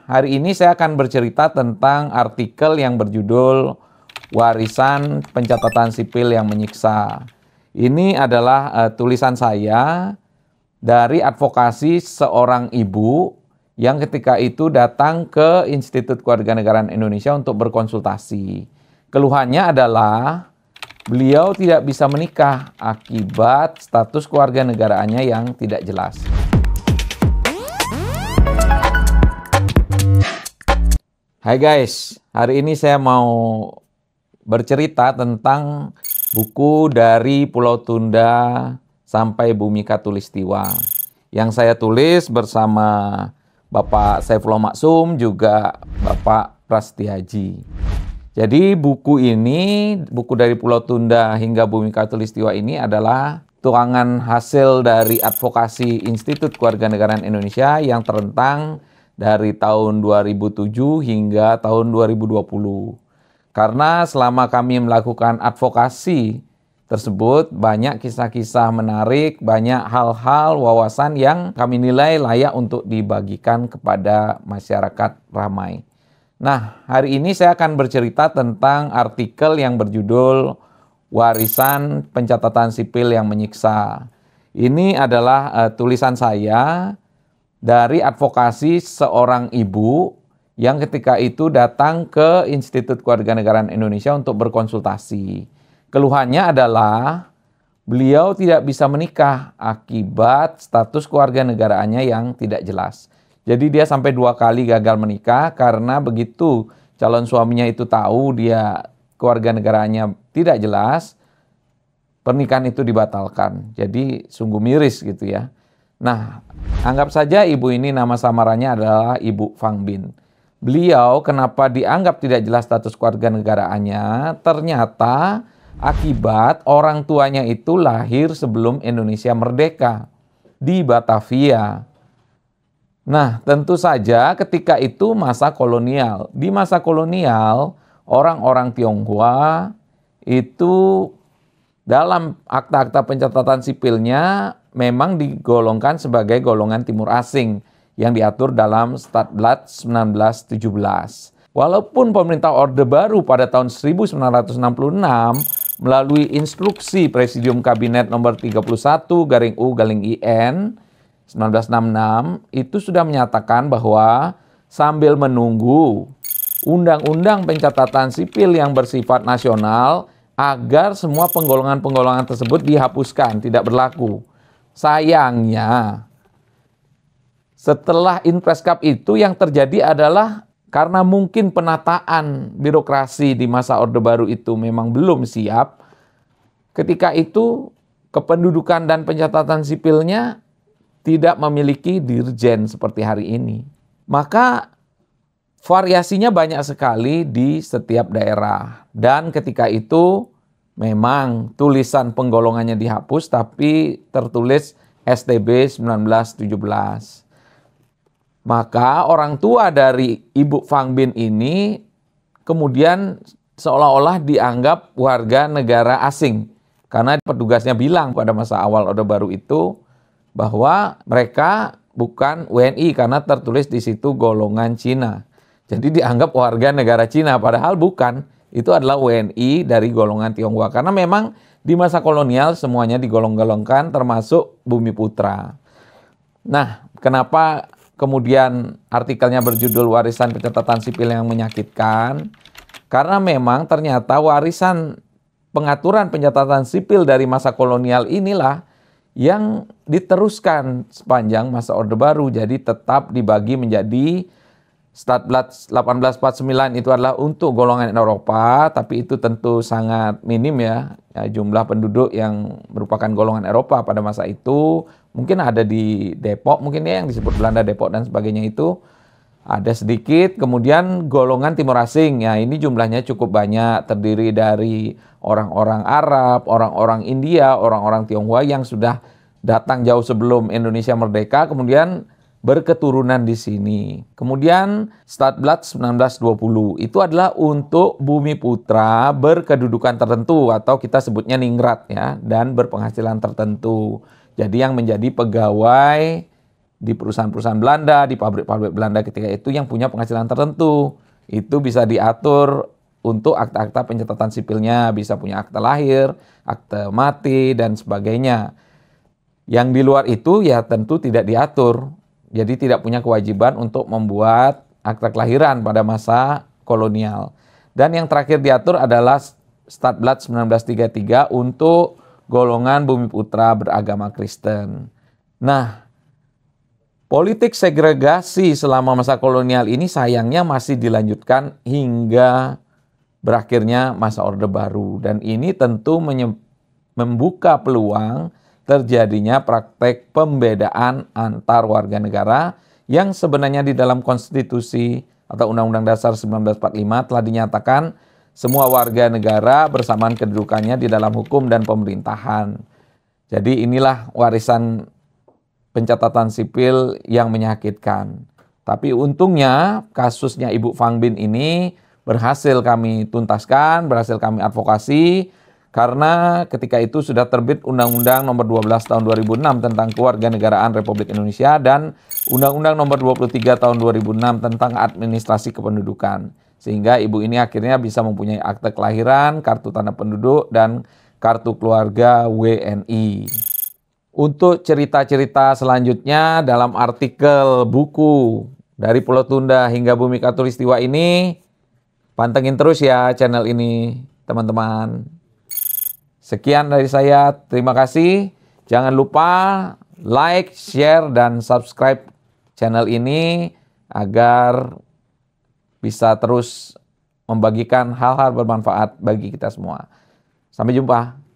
hari ini saya akan bercerita tentang artikel yang berjudul Warisan Pencatatan Sipil yang Menyiksa. Ini adalah tulisan saya dari advokasi seorang ibu yang ketika itu datang ke Institut Kewarganegaraan Indonesia untuk berkonsultasi. Keluhannya adalah beliau tidak bisa menikah akibat status kewarganegaraannya yang tidak jelas. Hai guys, hari ini saya mau bercerita tentang buku Dari Pulau Tunda Sampai Bhumika Tulistiwa yang saya tulis bersama Bapak Saifullah Maksum juga Bapak Prasetyaji. Jadi buku ini, buku Dari Pulau Tunda hingga Bhumika Tulistiwa ini adalah tuangan hasil dari advokasi Institut Kewarganegaraan Indonesia yang terentang dari tahun 2007 hingga tahun 2020. Karena selama kami melakukan advokasi tersebut, banyak kisah-kisah menarik, banyak hal-hal, wawasan yang kami nilai layak untuk dibagikan kepada masyarakat ramai. Nah, hari ini saya akan bercerita tentang artikel yang berjudul Warisan Pencatatan Sipil yang Menyiksa. Ini adalah tulisan saya dari advokasi seorang ibu yang ketika itu datang ke Institut Kewarganegaraan Indonesia untuk berkonsultasi. Keluhannya adalah beliau tidak bisa menikah akibat status kewarganegaraannya yang tidak jelas. Jadi dia sampai 2 kali gagal menikah karena begitu calon suaminya itu tahu dia kewarganegaraannya tidak jelas, pernikahan itu dibatalkan. Jadi sungguh miris gitu ya. Nah, anggap saja ibu ini nama samarannya adalah Ibu Fang Bin. Beliau kenapa dianggap tidak jelas status kewarganegaraannya? Ternyata akibat orang tuanya itu lahir sebelum Indonesia merdeka di Batavia. Nah, tentu saja ketika itu masa kolonial. Di masa kolonial, orang-orang Tionghoa itu dalam akta-akta pencatatan sipilnya memang digolongkan sebagai golongan timur asing yang diatur dalam Statblad 1917. Walaupun pemerintah Orde Baru pada tahun 1966 melalui instruksi Presidium Kabinet nomor 31/U/IN 1966 itu sudah menyatakan bahwa sambil menunggu undang-undang pencatatan sipil yang bersifat nasional agar semua penggolongan-penggolongan tersebut dihapuskan, tidak berlaku. Sayangnya, setelah Inpreskap itu yang terjadi adalah karena mungkin penataan birokrasi di masa Orde Baru itu memang belum siap. Ketika itu kependudukan dan pencatatan sipilnya tidak memiliki dirjen seperti hari ini. Maka variasinya banyak sekali di setiap daerah. Dan ketika itu memang tulisan penggolongannya dihapus tapi tertulis STB 1917. Maka orang tua dari Ibu Fang Bin ini kemudian seolah-olah dianggap warga negara asing. Karena petugasnya bilang pada masa awal Orde Baru itu bahwa mereka bukan WNI karena tertulis di situ golongan Cina. Jadi dianggap warga negara Cina, padahal bukan. Itu adalah WNI dari golongan Tionghoa. Karena memang di masa kolonial semuanya digolong-golongkan termasuk Bumiputra. Nah, kenapa kemudian artikelnya berjudul Warisan Pencatatan Sipil yang Menyakitkan? Karena memang ternyata warisan pengaturan pencatatan sipil dari masa kolonial inilah yang diteruskan sepanjang masa Orde Baru. Jadi tetap dibagi menjadi Statblad 1849 itu adalah untuk golongan Eropa, tapi itu tentu sangat minim ya, jumlah penduduk yang merupakan golongan Eropa pada masa itu. Mungkin ada di Depok, mungkin ya yang disebut Belanda Depok dan sebagainya itu ada sedikit. Kemudian golongan timur asing, ya ini jumlahnya cukup banyak, terdiri dari orang-orang Arab, orang-orang India, orang-orang Tionghoa yang sudah datang jauh sebelum Indonesia merdeka, kemudian berketurunan di sini. Kemudian Statblad 1920 itu adalah untuk Bumiputra berkedudukan tertentu atau kita sebutnya ningrat ya, dan berpenghasilan tertentu. Jadi yang menjadi pegawai di perusahaan-perusahaan Belanda, di pabrik-pabrik Belanda ketika itu yang punya penghasilan tertentu. Itu bisa diatur untuk akta-akta pencatatan sipilnya, bisa punya akta lahir, akte mati, dan sebagainya. Yang di luar itu ya tentu tidak diatur. Jadi tidak punya kewajiban untuk membuat akta kelahiran pada masa kolonial. Dan yang terakhir diatur adalah Stadblad 1933 untuk golongan bumi putra beragama Kristen. Nah, politik segregasi selama masa kolonial ini sayangnya masih dilanjutkan hingga berakhirnya masa Orde Baru. Dan ini tentu membuka peluang terjadinya praktek pembedaan antar warga negara yang sebenarnya di dalam konstitusi atau Undang-Undang Dasar 1945 telah dinyatakan semua warga negara bersamaan kedudukannya di dalam hukum dan pemerintahan. Jadi inilah warisan pencatatan sipil yang menyakitkan. Tapi untungnya kasusnya Ibu Fang Bin ini berhasil kami tuntaskan, berhasil kami advokasi, karena ketika itu sudah terbit Undang-Undang Nomor 12 Tahun 2006 tentang Kewarganegaraan Republik Indonesia dan Undang-Undang Nomor 23 Tahun 2006 tentang Administrasi Kependudukan. Sehingga ibu ini akhirnya bisa mempunyai akte kelahiran, kartu tanda penduduk, dan kartu keluarga WNI. Untuk cerita-cerita selanjutnya dalam artikel buku Dari Pulau Tunda hingga Bumi Khatulistiwa ini, pantengin terus ya channel ini, teman-teman. Sekian dari saya, terima kasih. Jangan lupa like, share, dan subscribe channel ini agar bisa terus membagikan hal-hal bermanfaat bagi kita semua. Sampai jumpa.